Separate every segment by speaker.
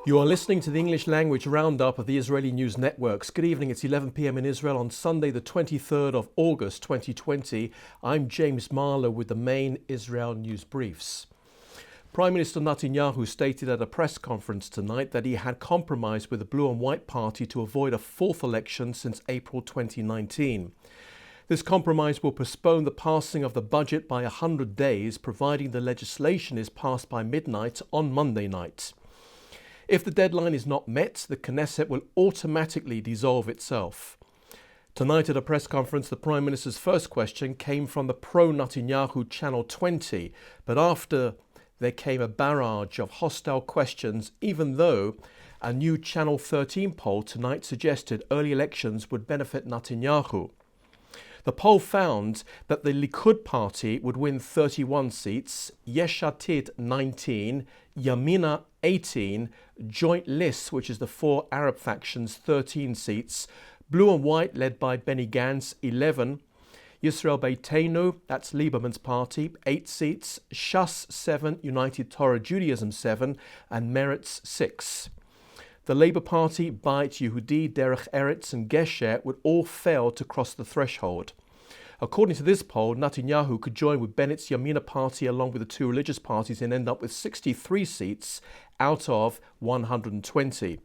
Speaker 1: You are listening to the English language roundup of the Israeli News Networks. Good evening, it's 11 p.m. in Israel on Sunday the 23rd of August 2020. I'm James Marlow with the main Israel News Briefs. Prime Minister Netanyahu stated at a press conference tonight that he had compromised with the Blue and White Party to avoid a fourth election since April 2019. This compromise will postpone the passing of the budget by 100 days, providing the legislation is passed by midnight on Monday night. If the deadline is not met, the Knesset will automatically dissolve itself. Tonight at a press conference, the Prime Minister's first question came from the pro-Netanyahu Channel 20, but after there came a barrage of hostile questions, even though a new Channel 13 poll tonight suggested early elections would benefit Netanyahu. The poll found that the Likud party would win 31 seats, Yesh Atid 19, Yamina 18, Joint Lists, which is the four Arab factions, 13 seats, Blue and White, led by Benny Gantz, 11, Yisrael Beitenu, that's Lieberman's party, 8 seats, Shas 7, United Torah Judaism 7, and Meretz 6. The Labour Party, Beit Yehudi, Derech Eretz and Gesher would all fail to cross the threshold. According to this poll, Netanyahu could join with Bennett's Yamina party along with the two religious parties and end up with 63 seats out of 120.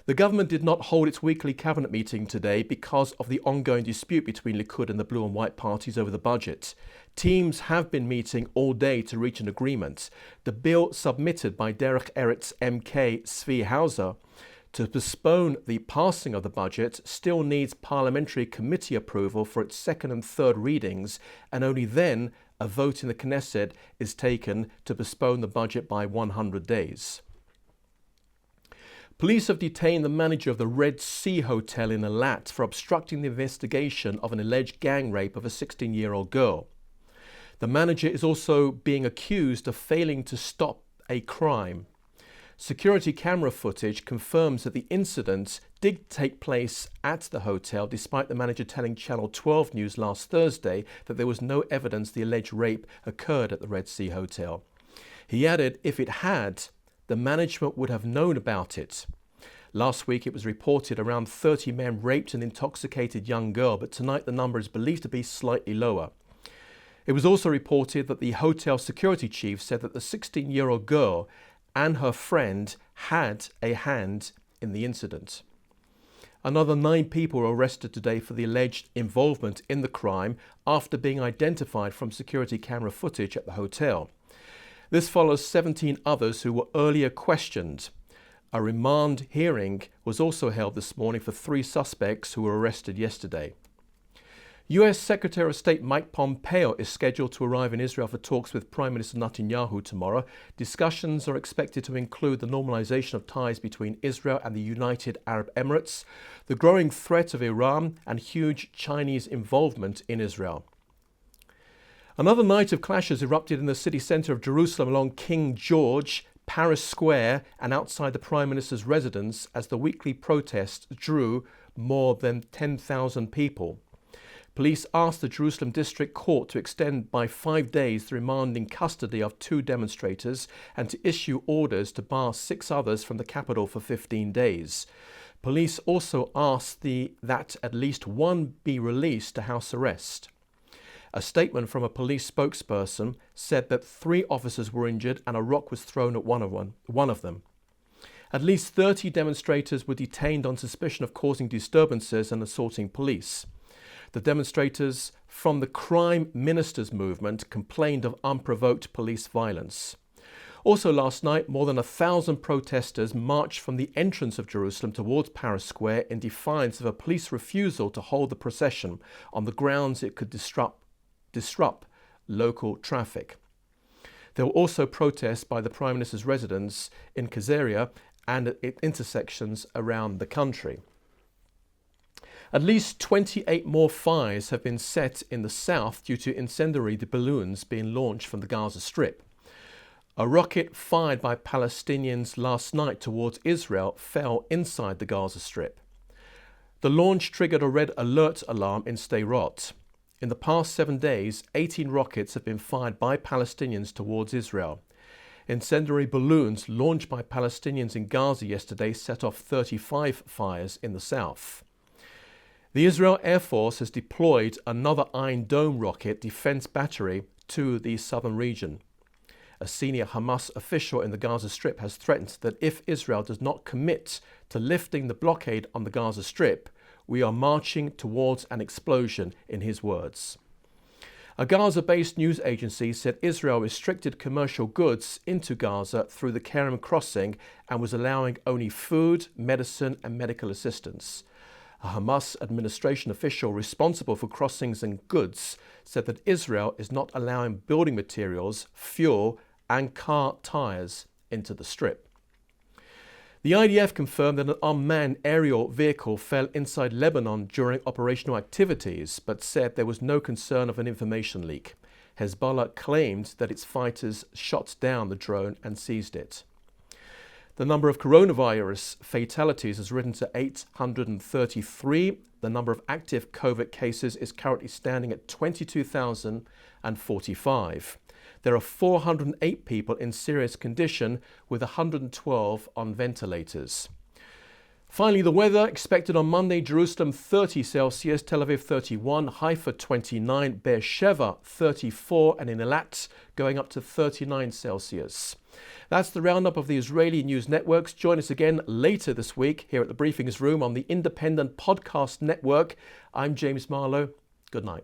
Speaker 1: The government did not hold its weekly cabinet meeting today because of the ongoing dispute between Likud and the Blue and White parties over the budget. Teams have been meeting all day to reach an agreement. The bill submitted by Derech Eretz MK Zvi Hauser to postpone the passing of the budget still needs parliamentary committee approval for its second and third readings, and only then a vote in the Knesset is taken to postpone the budget by 100 days. Police have detained the manager of the Red Sea Hotel in Eilat for obstructing the investigation of an alleged gang rape of a 16-year-old girl. The manager is also being accused of failing to stop a crime. Security camera footage confirms that the incident did take place at the hotel, despite the manager telling Channel 12 News last Thursday that there was no evidence the alleged rape occurred at the Red Sea Hotel. He added if it had, the management would have known about it. Last week it was reported around 30 men raped an intoxicated young girl, but tonight the number is believed to be slightly lower. It was also reported that the hotel security chief said that the 16-year-old girl and her friend had a hand in the incident. Another 9 people were arrested today for the alleged involvement in the crime after being identified from security camera footage at the hotel. This follows 17 others who were earlier questioned. A remand hearing was also held this morning for 3 suspects who were arrested yesterday. U.S. Secretary of State Mike Pompeo is scheduled to arrive in Israel for talks with Prime Minister Netanyahu tomorrow. Discussions are expected to include the normalization of ties between Israel and the United Arab Emirates, the growing threat of Iran, and huge Chinese involvement in Israel. Another night of clashes erupted in the city centre of Jerusalem along King George, Paris Square, and outside the Prime Minister's residence as the weekly protests drew more than 10,000 people. Police asked the Jerusalem District Court to extend by 5 days the remand in custody of 2 demonstrators and to issue orders to bar 6 others from the capital for 15 days. Police also asked that at least one be released to house arrest. A statement from a police spokesperson said that 3 officers were injured and a rock was thrown at one of them. At least 30 demonstrators were detained on suspicion of causing disturbances and assaulting police. The demonstrators from the Crime Ministers movement complained of unprovoked police violence. Also last night, more than 1,000 protesters marched from the entrance of Jerusalem towards Paris Square in defiance of a police refusal to hold the procession on the grounds it could disrupt local traffic. There were also protests by the Prime Minister's residence in Caesarea and at intersections around the country. At least 28 more fires have been set in the south due to incendiary balloons being launched from the Gaza Strip. A rocket fired by Palestinians last night towards Israel fell inside the Gaza Strip. The launch triggered a red alert alarm in Sderot. In the past 7 days, 18 rockets have been fired by Palestinians towards Israel. Incendiary balloons launched by Palestinians in Gaza yesterday set off 35 fires in the south. The Israel Air Force has deployed another Iron Dome rocket defense battery to the southern region. A senior Hamas official in the Gaza Strip has threatened that if Israel does not commit to lifting the blockade on the Gaza Strip, we are marching towards an explosion, in his words. A Gaza-based news agency said Israel restricted commercial goods into Gaza through the Kerem crossing and was allowing only food, medicine and medical assistance. A Hamas administration official responsible for crossings and goods said that Israel is not allowing building materials, fuel and car tyres into the Strip. The IDF confirmed that an unmanned aerial vehicle fell inside Lebanon during operational activities, but said there was no concern of an information leak. Hezbollah claimed that its fighters shot down the drone and seized it. The number of coronavirus fatalities has risen to 833. The number of active COVID cases is currently standing at 22,045. There are 408 people in serious condition, with 112 on ventilators. Finally, the weather expected on Monday: Jerusalem 30 Celsius, Tel Aviv 31, Haifa 29, Beersheba 34, and in Eilat going up to 39 Celsius. That's the roundup of the Israeli news networks. Join us again later this week here at the Briefings Room on the Independent Podcast Network. I'm James Marlow. Good night.